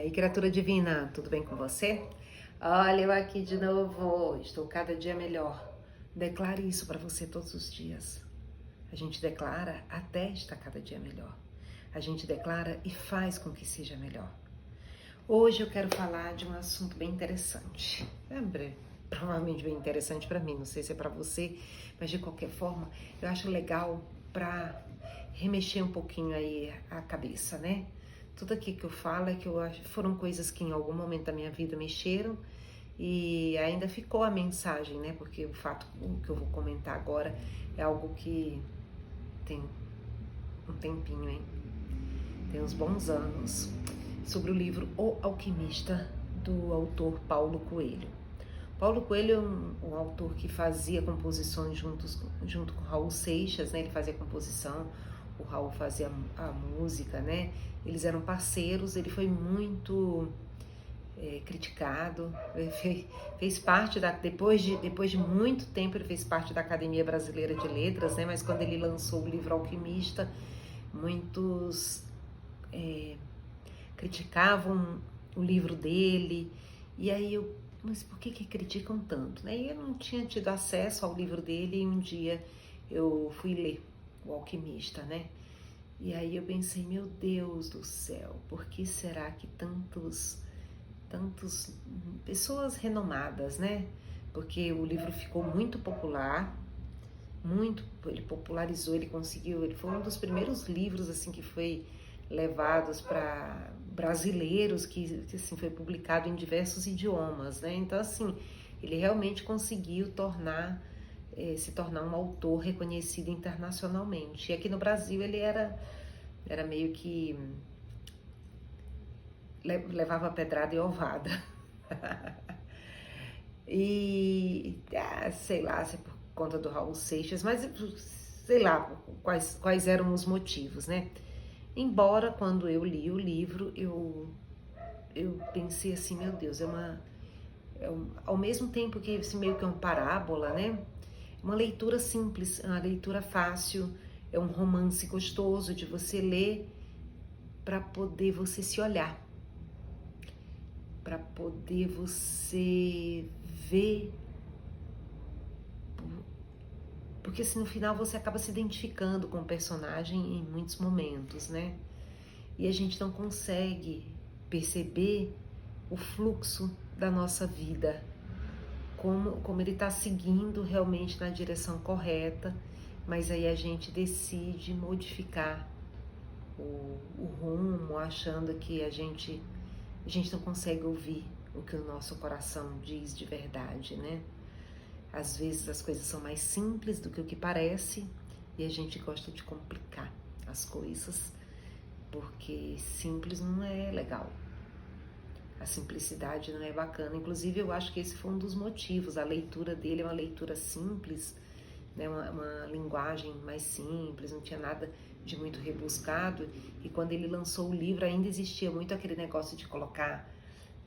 Aí, criatura divina, tudo bem com você? Olha, eu aqui de novo, estou cada dia melhor. Declare isso para você todos os dias. A gente declara até estar cada dia melhor. A gente declara e faz com que seja melhor. Hoje eu quero falar de um assunto bem interessante. Provavelmente bem interessante para mim, não sei se é para você, mas de qualquer forma, eu acho legal para remexer um pouquinho aí a cabeça, né? Tudo aqui que eu falo é que eu acho, foram coisas que em algum momento da minha vida mexeram e ainda ficou a mensagem, né? Porque o fato que eu vou comentar agora é algo que tem um tempinho, hein? Tem uns bons anos. Sobre o livro O Alquimista, do autor Paulo Coelho. Paulo Coelho é um autor que fazia composições junto com Raul Seixas, né? Ele fazia composição, o Raul fazia a música, né? Eles eram parceiros, ele foi muito criticado, fez parte depois de muito tempo ele fez parte da Academia Brasileira de Letras, né? Mas quando ele lançou o livro Alquimista, muitos criticavam o livro dele, e aí mas por que criticam tanto, né? E eu não tinha tido acesso ao livro dele, e um dia eu fui ler O Alquimista, né? E aí eu pensei, meu Deus do céu, por que será que tantas pessoas renomadas, né? Porque o livro ficou muito popular, ele popularizou, ele foi um dos primeiros livros assim que foi levados para brasileiros, que assim, foi publicado em diversos idiomas, né? Então assim, ele realmente conseguiu se tornar um autor reconhecido internacionalmente. E aqui no Brasil ele era meio que levava pedrada e ovada. E sei lá, se é por conta do Raul Seixas, mas sei lá quais eram os motivos, né? Embora quando eu li o livro, eu pensei assim, meu Deus, ao mesmo tempo que esse meio que é uma parábola, né? Uma leitura simples, uma leitura fácil, é um romance gostoso de você ler para poder você se olhar, para poder você ver, porque assim, no final você acaba se identificando com o personagem em muitos momentos, né? E a gente não consegue perceber o fluxo da nossa vida, como ele está seguindo realmente na direção correta, mas aí a gente decide modificar o rumo, achando que a gente não consegue ouvir o que o nosso coração diz de verdade, né? Às vezes as coisas são mais simples do que o que parece e a gente gosta de complicar as coisas, porque simples não é legal. A simplicidade não é bacana. Inclusive, eu acho que esse foi um dos motivos. A leitura dele é uma leitura simples, né? Uma linguagem mais simples, não tinha nada de muito rebuscado. E quando ele lançou o livro, ainda existia muito aquele negócio de colocar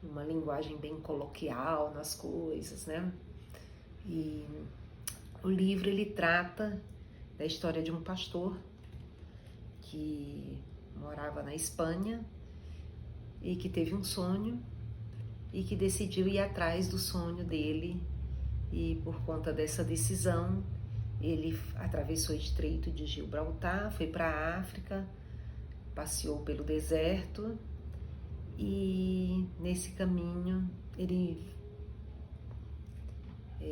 uma linguagem bem coloquial nas coisas, né? E o livro, ele trata da história de um pastor que morava na Espanha e que teve um sonho e que decidiu ir atrás do sonho dele, e por conta dessa decisão ele atravessou o Estreito de Gibraltar, foi para a África, passeou pelo deserto e nesse caminho ele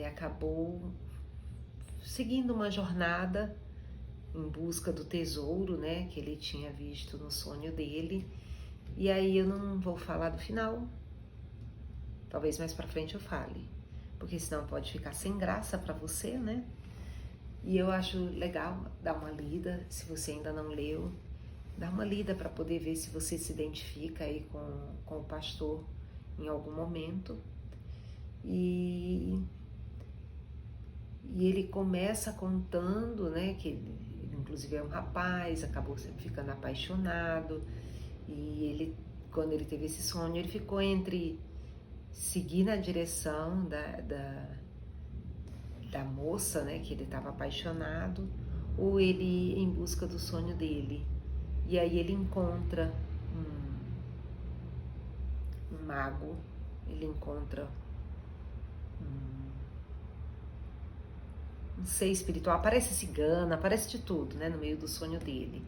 acabou seguindo uma jornada em busca do tesouro, né, que ele tinha visto no sonho dele. E aí eu não vou falar do final, talvez mais pra frente eu fale, porque senão pode ficar sem graça pra você, né? E eu acho legal dar uma lida, se você ainda não leu, dá uma lida para poder ver se você se identifica aí com o pastor em algum momento. E ele começa contando, né, que ele inclusive é um rapaz, acabou ficando apaixonado, e ele, quando ele teve esse sonho, ele ficou entre seguir na direção da moça, né, que ele estava apaixonado, ou ele ir em busca do sonho dele. E aí ele encontra mago, ele encontra um ser espiritual, aparece cigana, aparece de tudo, né, no meio do sonho dele.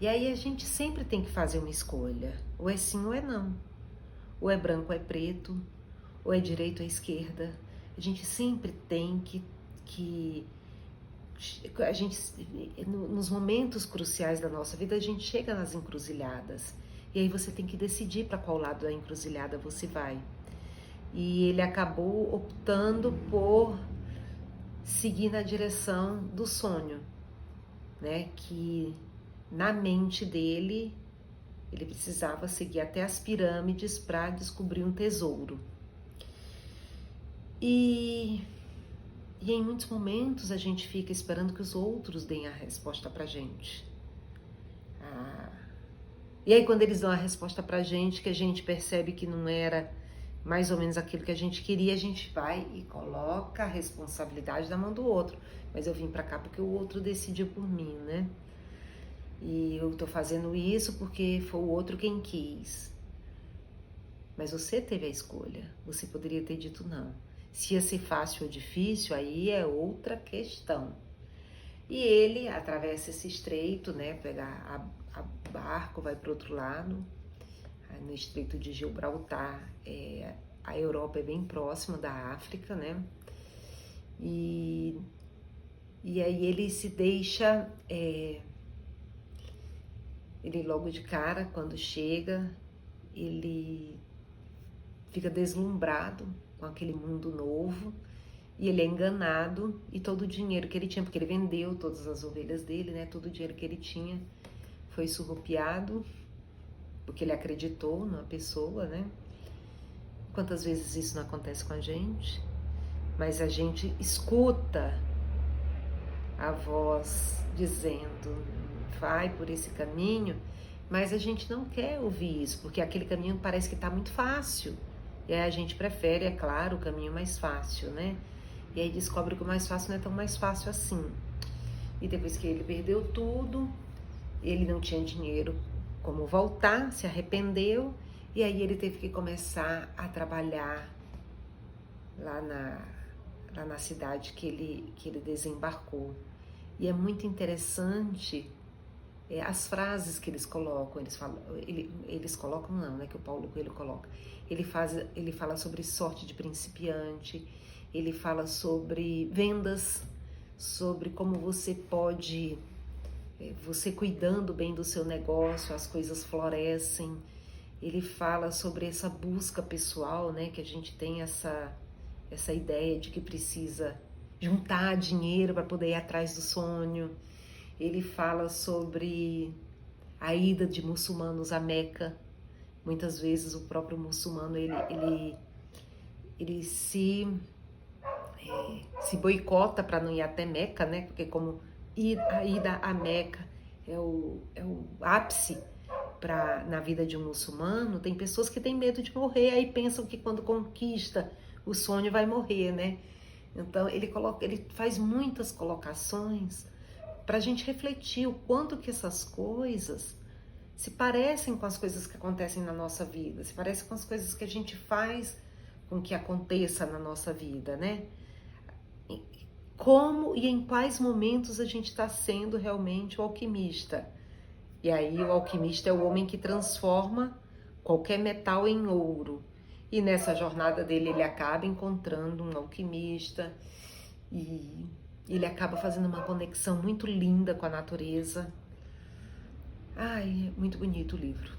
E aí a gente sempre tem que fazer uma escolha, ou é sim ou é não, ou é branco ou é preto, ou é direita ou é esquerda. A gente sempre tem que a gente, nos momentos cruciais da nossa vida, a gente chega nas encruzilhadas. E aí você tem que decidir para qual lado da encruzilhada você vai. E ele acabou optando por seguir na direção do sonho, né? Que na mente dele, ele precisava seguir até as pirâmides para descobrir um tesouro. E em muitos momentos a gente fica esperando que os outros deem a resposta pra gente. E aí quando eles dão a resposta pra gente, que a gente percebe que não era mais ou menos aquilo que a gente queria, a gente vai e coloca a responsabilidade na mão do outro. Mas eu vim pra cá porque o outro decidiu por mim, né? E eu tô fazendo isso porque foi o outro quem quis. Mas você teve a escolha. Você poderia ter dito não. Se ia ser fácil ou difícil, aí é outra questão. E ele atravessa esse estreito, né? Pega a barco, vai para o outro lado. No Estreito de Gibraltar, a Europa é bem próxima da África, né? E aí ele se deixa... ele logo de cara, quando chega, ele fica deslumbrado com aquele mundo novo e ele é enganado e todo o dinheiro que ele tinha, porque ele vendeu todas as ovelhas dele, né? Todo o dinheiro que ele tinha foi surrupiado porque ele acreditou numa pessoa, né? Quantas vezes isso não acontece com a gente? Mas a gente escuta a voz dizendo, vai por esse caminho, mas a gente não quer ouvir isso, porque aquele caminho parece que está muito fácil. E aí a gente prefere, é claro, o caminho mais fácil, né? E aí descobre que o mais fácil não é tão mais fácil assim. E depois que ele perdeu tudo, ele não tinha dinheiro como voltar, se arrependeu, e aí ele teve que começar a trabalhar lá na cidade que ele desembarcou. E é muito interessante as frases que eles colocam, eles colocam não, né, que o Paulo Coelho coloca. Ele fala sobre sorte de principiante, ele fala sobre vendas, sobre como você pode, você cuidando bem do seu negócio, as coisas florescem. Ele fala sobre essa busca pessoal, né, que a gente tem essa ideia de que precisa juntar dinheiro para poder ir atrás do sonho. Ele fala sobre a ida de muçulmanos a Meca. Muitas vezes o próprio muçulmano ele se boicota para não ir até Meca, né? Porque como a ida a Meca é o ápice na vida de um muçulmano, tem pessoas que têm medo de morrer, aí pensam que quando conquista o sonho vai morrer, né? Então ele faz muitas colocações para a gente refletir o quanto que essas coisas se parecem com as coisas que acontecem na nossa vida, se parecem com as coisas que a gente faz com que aconteça na nossa vida, né? Como e em quais momentos a gente está sendo realmente o alquimista. E aí o alquimista é o homem que transforma qualquer metal em ouro. E nessa jornada dele ele acaba encontrando um alquimista e ele acaba fazendo uma conexão muito linda com a natureza. Ai, é muito bonito o livro.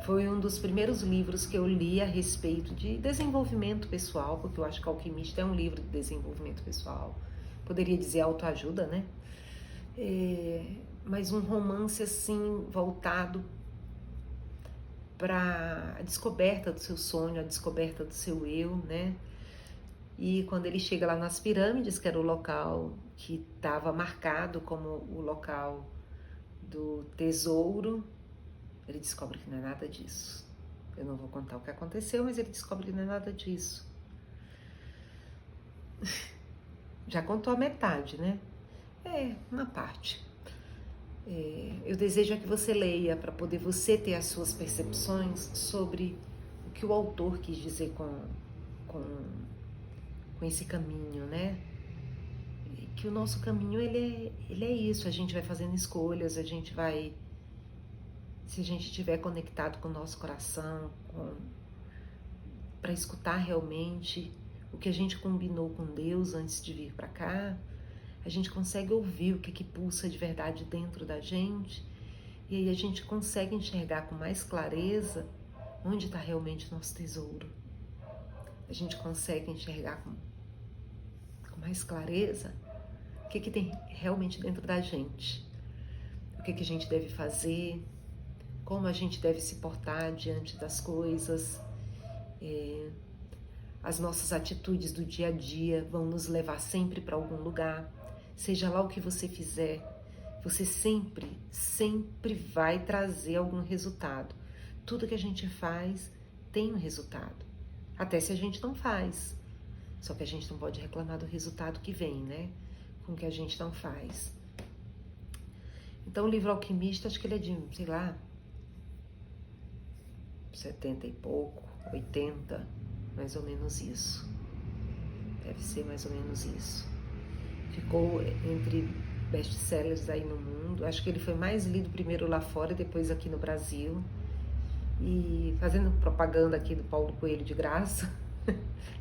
Foi um dos primeiros livros que eu li a respeito de desenvolvimento pessoal, porque eu acho que Alquimista é um livro de desenvolvimento pessoal. Poderia dizer autoajuda, né? Mas um romance assim voltado para a descoberta do seu sonho, a descoberta do seu eu, né? E quando ele chega lá nas pirâmides, que era o local que estava marcado como o local do tesouro, ele descobre que não é nada disso. Eu não vou contar o que aconteceu, mas ele descobre que não é nada disso. Já contou a metade, né? Uma parte. Eu desejo que você leia para poder você ter as suas percepções sobre o que o autor quis dizer com, com esse caminho, né? Que o nosso caminho, ele é isso, a gente vai fazendo escolhas, a gente vai, se a gente estiver conectado com o nosso coração, para escutar realmente o que a gente combinou com Deus antes de vir para cá, a gente consegue ouvir o que pulsa de verdade dentro da gente, e aí a gente consegue enxergar com mais clareza onde está realmente o nosso tesouro. A gente consegue enxergar com mais clareza o que tem realmente dentro da gente, o que a gente deve fazer, como a gente deve se portar diante das coisas. As nossas atitudes do dia a dia vão nos levar sempre para algum lugar. Seja lá o que você fizer, você sempre vai trazer algum resultado. Tudo que a gente faz tem um resultado, até se a gente não faz. Só que a gente não pode reclamar do resultado que vem, né? Com o que a gente não faz. Então o livro Alquimista, acho que ele é de, sei lá, 70 e pouco, 80, mais ou menos isso. Deve ser mais ou menos isso. Ficou entre best-sellers aí no mundo. Acho que ele foi mais lido primeiro lá fora e depois aqui no Brasil. E fazendo propaganda aqui do Paulo Coelho de graça.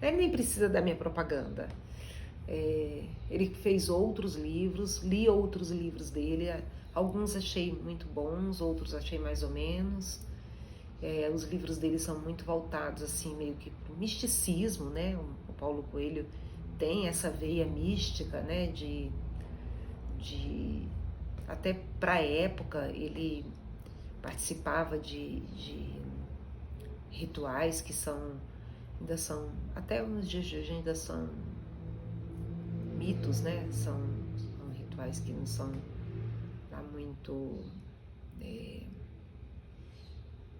Ele nem precisa da minha propaganda. Ele fez outros livros, li outros livros dele. Alguns achei muito bons, outros achei mais ou menos. Os livros dele são muito voltados assim, meio que para o misticismo, né? O Paulo Coelho tem essa veia mística, né? Até para a época ele participava de rituais que ainda são, até nos dias de hoje ainda são mitos, né? São rituais que não são muito,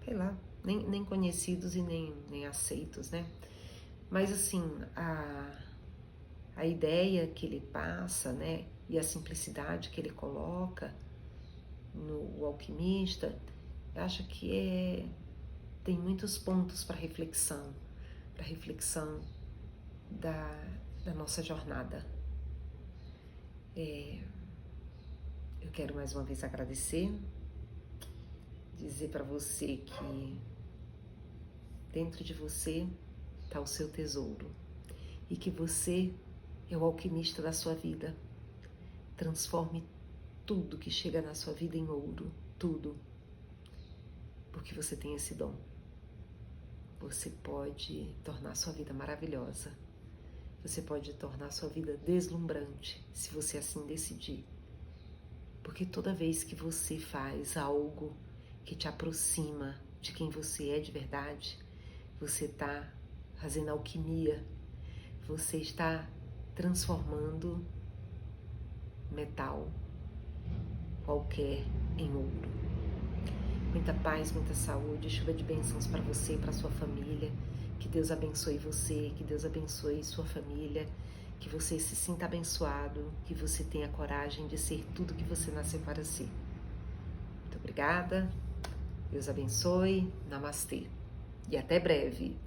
sei lá, nem conhecidos e nem aceitos, né? Mas assim, a ideia que ele passa, né? E a simplicidade que ele coloca no Alquimista, eu acho que tem muitos pontos para reflexão da nossa jornada. Eu quero mais uma vez agradecer, dizer para você que dentro de você está o seu tesouro e que você é o alquimista da sua vida. Transforme tudo que chega na sua vida em ouro, tudo, porque você tem esse dom. Você pode tornar a sua vida maravilhosa. Você pode tornar a sua vida deslumbrante, se você assim decidir. Porque toda vez que você faz algo que te aproxima de quem você é de verdade, você está fazendo alquimia, você está transformando metal qualquer em ouro. Muita paz, muita saúde, chuva de bênçãos para você e para sua família. Que Deus abençoe você, que Deus abençoe sua família, que você se sinta abençoado, que você tenha coragem de ser tudo que você nasceu para ser. Muito obrigada, Deus abençoe, namastê e até breve.